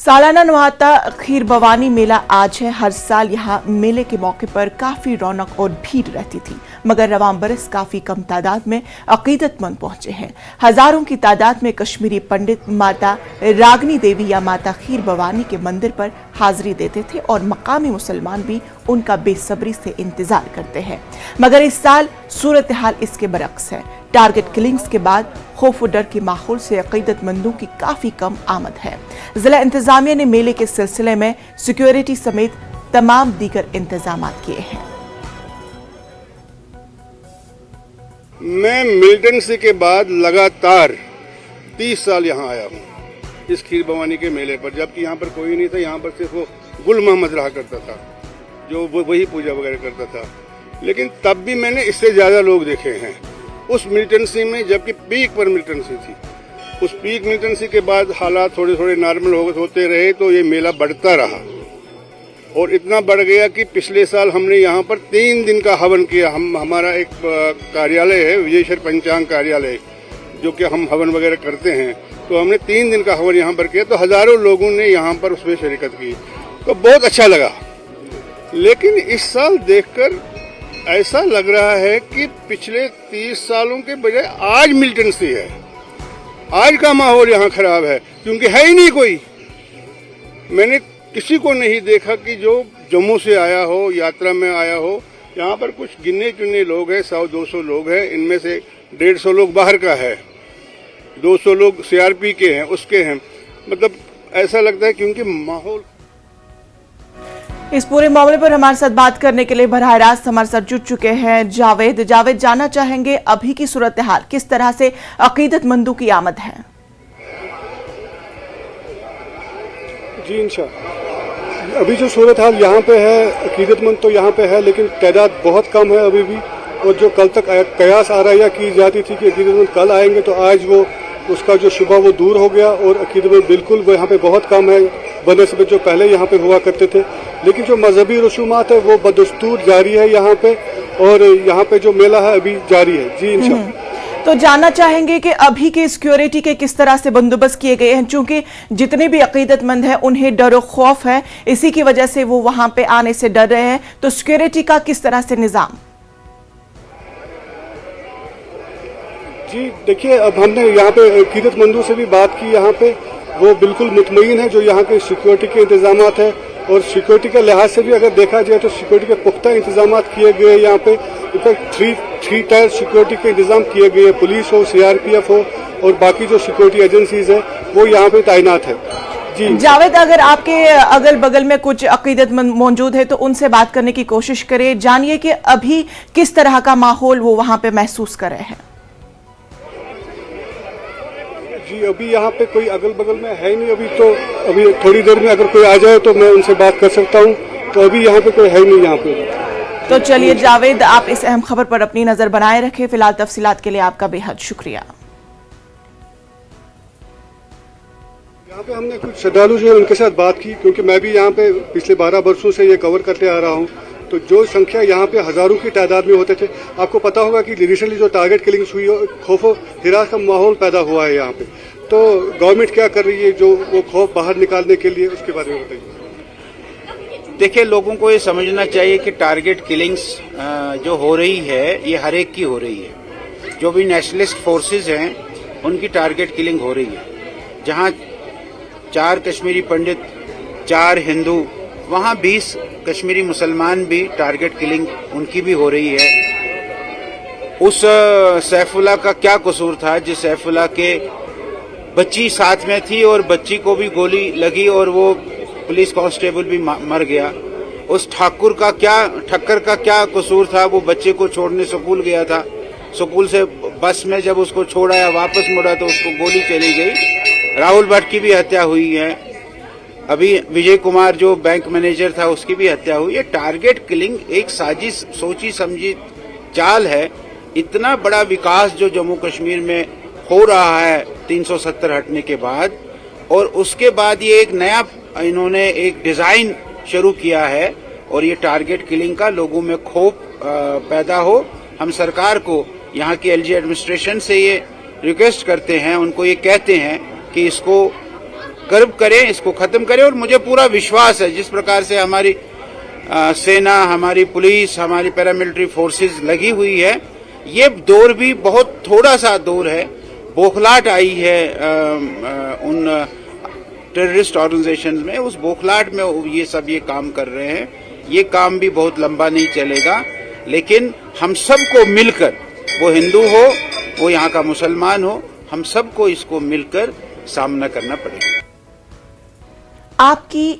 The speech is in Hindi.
सालाना नवाता खीर भवानी मेला आज है। हर साल यहाँ मेले के मौके पर काफी रौनक और भीड़ रहती थी, मगर रवां बरस काफी कम तादाद में अकीदतमंद पहुंचे हैं। हजारों की तादाद में कश्मीरी पंडित माता रागनी देवी या माता खीर भवानी के मंदिर पर हाजिरी देते थे और मकामी मुसलमान भी उनका बेसब्री से इंतजार करते हैं। मगर इस साल सूरत हाल इसके बरक्स है। टारगेट किलिंग्स के बाद खौफ और डर के माहौल से अकीदतमंदों की काफी कम आमद है। जिला इंतजामिया ने मेले के सिलसिले में सिक्योरिटी समेत तमाम दीगर इंतजाम किए हैं। मैं मिलिटेंसी के बाद लगातार 30 साल यहाँ आया हूँ इस खीर भवानी के मेले पर, जबकि यहाँ पर कोई नहीं था। यहाँ पर सिर्फ वो गुल मोहम्मद रहा करता था जो वही पूजा वगैरह करता था, लेकिन तब भी मैंने इससे ज्यादा लोग देखे हैं उस मिलिटेंसी में, जबकि पीक पर मिलिटेंसी थी। उस पीक मिलिटेंसी के बाद हालात थोड़े थोड़े नॉर्मल होते रहे तो ये मेला बढ़ता रहा और इतना बढ़ गया कि पिछले साल हमने यहाँ पर 3 दिन का हवन किया। हमारा एक कार्यालय है विजयेश्वर पंचांग कार्यालय, जो कि हम हवन वगैरह करते हैं, तो हमने 3 दिन का हवन यहाँ पर किया, तो हजारों लोगों ने यहाँ पर उसमें शिरकत की, तो बहुत अच्छा लगा। लेकिन इस साल देखकर ऐसा लग रहा है कि पिछले 30 सालों के बजाय आज मिलिटेंसी है। आज का माहौल यहाँ खराब है क्योंकि है ही नहीं कोई। मैंने किसी को नहीं देखा कि जो जम्मू से आया हो, यात्रा में आया हो। यहाँ पर कुछ गिने चुने लोग हैं, 100-200 लोग हैं, इनमें से 150 लोग बाहर का है, 200 लोग CRP के हैं, उसके हैं। मतलब ऐसा लगता है क्योंकि माहौल। इस पूरे मामले पर हमारे साथ बात करने के लिए बराह रास्त हमारे साथ जुड़ चुके हैं जावेद। जानना चाहेंगे अभी की सूरत हाल, किस तरह से अकीदतमंदों की आमद है? जी इंशाअल्लाह अभी जो सूरत हाल यहाँ पे है, अकीदतमंद तो यहाँ पे है, लेकिन तादाद बहुत कम है अभी भी। और जो कल तक कयास आ रहा की जाती थी कि अकीदतमंद कल आएंगे, तो आज वो उसका जो शुबा वो दूर हो गया और अकीदतमंद बिल्कुल यहाँ पे बहुत कम है बनस्बत जो पहले यहाँ पे हुआ करते थे। लेकिन जो मजहबी रसूमात है वो बदस्तूर जारी है यहाँ पे, और यहाँ पे जो मेला है अभी जारी है। जी इंशाअल्लाह। तो जानना चाहेंगे कि अभी के सिक्योरिटी के किस तरह से बंदोबस्त किए गए हैं, क्योंकि जितने भी अकीदतमंद हैं उन्हें डर और खौफ है, इसी की वजह से वो वहां पे आने से डर रहे हैं। तो सिक्योरिटी का किस तरह से निजाम? जी देखिए, अब हमने यहाँ पे अकीदतमंदों से भी बात की, यहाँ पे वो बिल्कुल मुतमईन है जो यहाँ के सिक्योरिटी के इंतजाम है। और सिक्योरिटी के लिहाज से भी अगर देखा जाए तो सिक्योरिटी के पुख्ता इंतजाम किए गए यहाँ पे। इनफैक्ट 3 टायर सिक्योरिटी के इंतजाम किए गए, पुलिस हो, CRPF हो और बाकी जो सिक्योरिटी एजेंसीज है वो यहाँ पे तैनात है। जी जावेद, अगर आपके अगल बगल में कुछ अकीदतमंद मौजूद है तो उनसे बात करने की कोशिश करें। जानिए कि अभी किस तरह का माहौल वो वहां पे महसूस कर रहे हैं। जी अभी यहाँ पे कोई अगल बगल में है नहीं अभी, तो अभी थोड़ी देर में अगर कोई आ जाए तो मैं उनसे बात कर सकता हूँ। तो अभी यहाँ पे कोई है नहीं यहाँ पे। तो चलिए जावेद, आप इस अहम खबर पर अपनी नजर बनाए रखें। फिलहाल तफसीलात के लिए आपका बेहद शुक्रिया। यहाँ पे हमने कुछ श्रद्धालु जो है उनके साथ बात की, क्योंकि मैं भी यहाँ पे पिछले 12 वर्षों से ये कवर करते आ रहा हूँ। तो जो संख्या यहाँ पे हजारों की तादाद में होते थे, आपको पता होगा कि रिसेंटली जो टारगेट किलिंग्स हुई, खौफ हिरास का माहौल पैदा हुआ है यहाँ पे। तो गवर्नमेंट क्या कर रही है जो वो खौफ बाहर निकालने के लिए, उसके बारे में बताइए। देखिए, लोगों को ये समझना चाहिए कि टारगेट किलिंग्स जो हो रही है ये हर एक की हो रही है। जो भी नेशनलिस्ट फोर्सेस हैं उनकी टारगेट किलिंग हो रही है। जहाँ 4 कश्मीरी पंडित, 4 हिंदू, वहाँ 20 कश्मीरी मुसलमान भी टारगेट किलिंग उनकी भी हो रही है। उस सैफुल्लाह का क्या कसूर था जिस सैफुल्लाह के बच्ची साथ में थी और बच्ची को भी गोली लगी और वो पुलिस कांस्टेबल भी मर गया। उस ठक्कर का क्या कसूर था? वो बच्चे को छोड़ने स्कूल गया था, स्कूल से बस में जब उसको छोड़ा वापस मुड़ा तो उसको गोली चली गई। राहुल भट्ट की भी हत्या हुई है। अभी विजय कुमार जो बैंक मैनेजर था उसकी भी हत्या हुई है। टारगेट किलिंग एक साजिश, सोची समझी चाल है। इतना बड़ा विकास जो जम्मू कश्मीर में हो रहा है 370 हटने के बाद, और उसके बाद ये एक नया इन्होंने एक डिजाइन शुरू किया है और ये टारगेट किलिंग का लोगों में खौफ पैदा हो। हम सरकार को, यहाँ की LG एडमिनिस्ट्रेशन से ये रिक्वेस्ट करते हैं, उनको ये कहते हैं कि इसको कर्ब करें, इसको खत्म करें। और मुझे पूरा विश्वास है जिस प्रकार से हमारी सेना, हमारी पुलिस, हमारी पैरामिलिट्री फोर्सेस लगी हुई है, ये दौर भी बहुत थोड़ा सा दौर है। बौखलाहट आई है उन टेररिस्ट ऑर्गेनाइजेशन में, उस बौखलाहट में ये काम कर रहे हैं। ये काम भी बहुत लंबा नहीं चलेगा, लेकिन हम सबको मिलकर, वो हिंदू हो, वो यहाँ का मुसलमान हो, हम सबको इसको मिलकर सामना करना पड़ेगा। आपकी